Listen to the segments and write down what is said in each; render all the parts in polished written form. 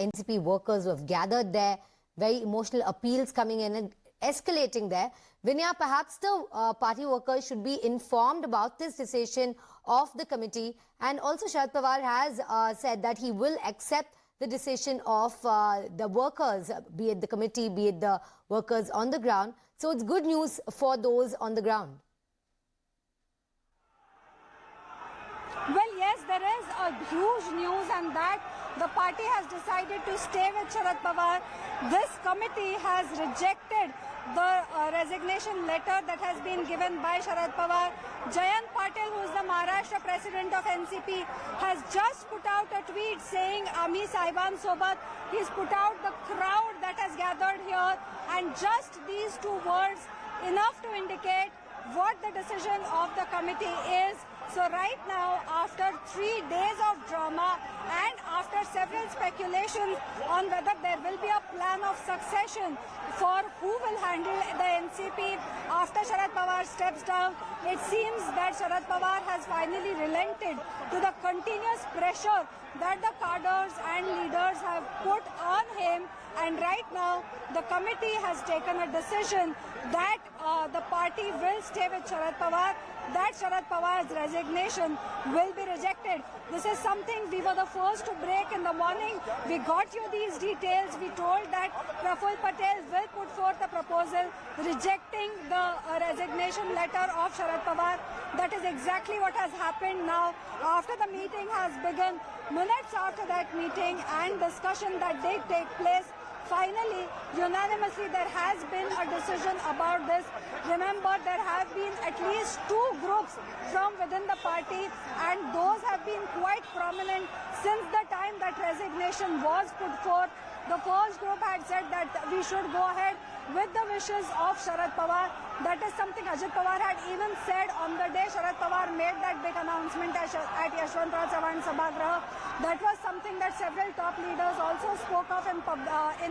NCP workers who have gathered there. Very emotional appeals coming in and escalating there. Vinaya, perhaps the party workers should be informed about this decision of the committee. And also Sharad Pawar has said that he will accept the decision of the workers, be it the committee, be it the workers on the ground. So it's good news for those on the ground. Well, yes, there is a huge news, and that the party has decided to stay with Sharad Pawar. This committee has rejected the resignation letter that has been given by Sharad Pawar. Jayant Patil, who is the Maharashtra president of NCP, has just put out a tweet saying, Ami Saiban Sobat. He's put out the crowd that has gathered here, and just these two words enough to indicate what the decision of the committee is. So right now, after 3 days of drama and after several speculations on whether there will be a plan of succession for who will handle the NCP after Sharad Pawar steps down, it seems that Sharad Pawar has finally relented to the continuous pressure that the cadres and leaders have put on him. And right now, the committee has taken a decision that the party will stay with Sharad Pawar, that Sharad Pawar's resignation will be rejected. This is something we were the first to break in the morning. We got you these details. We told that Praful Patel will put forth a proposal rejecting the resignation letter of Sharad Pawar. That is exactly what has happened now. After the meeting has begun, minutes after that meeting and discussion that did take place, finally, unanimously, there has been a decision about this. Remember, there have been at least 2 groups from within the party, and those have been quite prominent since the time that resignation was put forth. The first group had said that we should go ahead with the wishes of Sharad Pawar. That is something Ajit Pawar had even said on the day Sharad Pawar made that big announcement at Yashwantrao Chavan Sabhagraha. That was something that several top leaders also spoke of in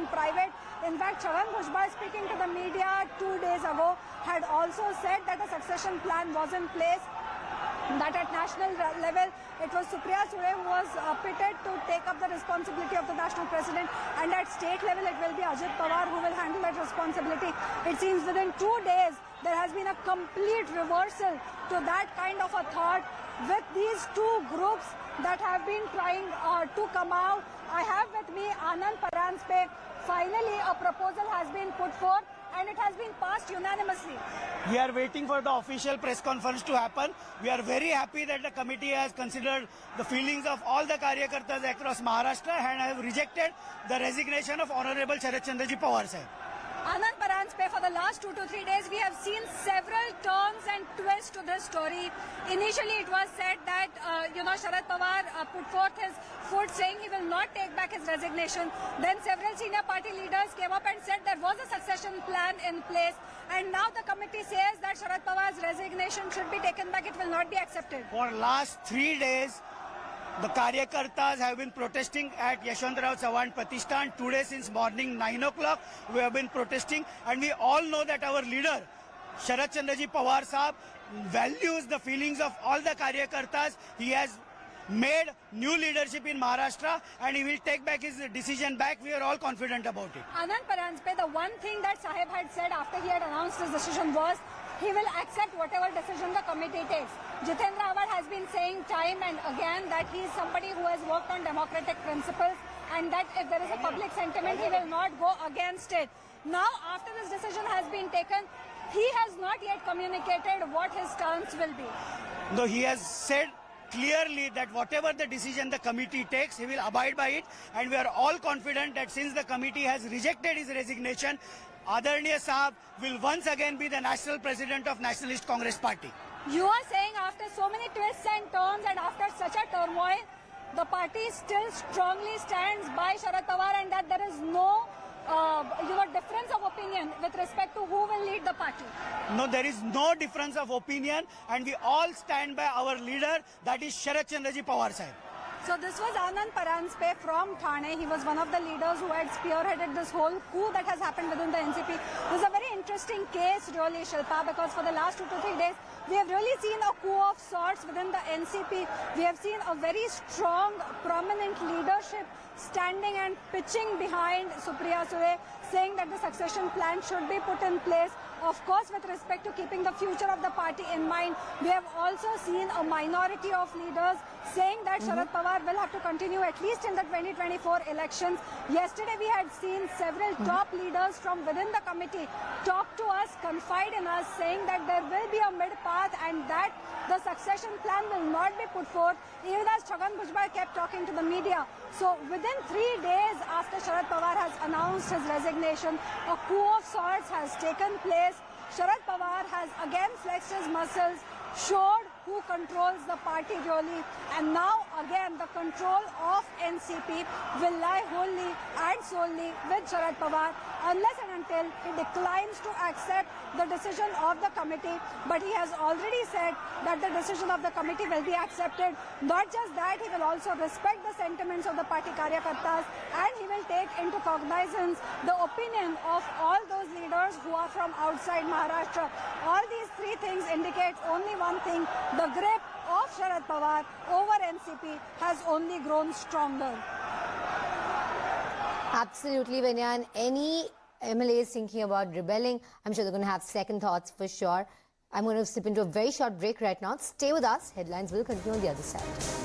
private. In fact, Chavan Bhujbal, speaking to the media 2 days ago, had also said that a succession plan was in place, that at national level it was Supriya Sule who was pitted to take up the responsibility of the national president, and at state level it will be Ajit Pawar who will handle that responsibility. It seems within 2 days there has been a complete reversal to that kind of a thought, with these 2 groups that have been trying to come out. I have with me Anand Paranspe. Finally a proposal has been put forth and it has been passed unanimously. We are waiting for the official press conference to happen. We are very happy that the committee has considered the feelings of all the Karyakartas across Maharashtra and have rejected the resignation of Honorable Sharad Chandraji Pawar sahib. Anand Paranspe, for the last 2 to 3 days, we have seen several turns and twists to this story. Initially, it was said that, Sharad Pawar put forth his foot saying he will not take back his resignation. Then several senior party leaders came up and said there was a succession plan in place. And now the committee says that Sharad Pawar's resignation should be taken back. It will not be accepted. For last 3 days, the Karyakartas have been protesting at Yashwantrao Chavan Pratishthan. Today since morning 9 o'clock we have been protesting, and we all know that our leader Sharad Chandraji Pawar Sahab values the feelings of all the Karyakartas. He has made new leadership in Maharashtra and he will take back his decision back. We are all confident about it. Anand Paranspe, the one thing that Sahib had said after he had announced his decision was he will accept whatever decision the committee takes. Jitendra Awad has been saying time and again that he is somebody who has worked on democratic principles, and that if there is a public sentiment, he will not go against it. Now, after this decision has been taken, he has not yet communicated what his stance will be. No, he has said clearly that whatever the decision the committee takes, he will abide by it, and we are all confident that since the committee has rejected his resignation, Adarniya Sahab will once again be the national president of Nationalist Congress Party. You are saying after so many twists and turns and after such a turmoil, the party still strongly stands by Sharad Pawar, and that there is no difference of opinion with respect to who will lead the party. No, there is no difference of opinion, and we all stand by our leader, that is Sharad Chandraji Pawar sahib. So this was Anand Paranspe from Thane. He was one of the leaders who had spearheaded this whole coup that has happened within the NCP. This is a very interesting case, really, Shilpa, because for the last 2 to 3 days, we have really seen a coup of sorts within the NCP. We have seen a very strong, prominent leadership standing and pitching behind Supriya Sule, saying that the succession plan should be put in place. Of course, with respect to keeping the future of the party in mind, we have also seen a minority of leaders saying that Sharad Pawar will have to continue at least in the 2024 elections. Yesterday, we had seen several top leaders from within the committee talk to us, confide in us, saying that there will be a mid-path and that the succession plan will not be put forth, even as Chhagan Bhujbal kept talking to the media. So within 3 days after Sharad Pawar has announced his resignation, a coup of sorts has taken place. Sharad Pawar has again flexed his muscles, showed who controls the party really, and now again the control of NCP will lie wholly and solely with Sharad Pawar unless and until he declines to accept the decision of the committee. But he has already said that the decision of the committee will be accepted. Not just that, he will also respect the sentiments of the party karyakartas, and he will take into cognizance the opinion of all those leaders who are from outside Maharashtra. All these 3 things indicate only one thing: the grip of Sharad Pawar over NCP has only grown stronger. Absolutely, Vanya. And any MLAs thinking about rebelling, I'm sure they're going to have second thoughts for sure. I'm going to slip into a very short break right now. Stay with us. Headlines will continue on the other side.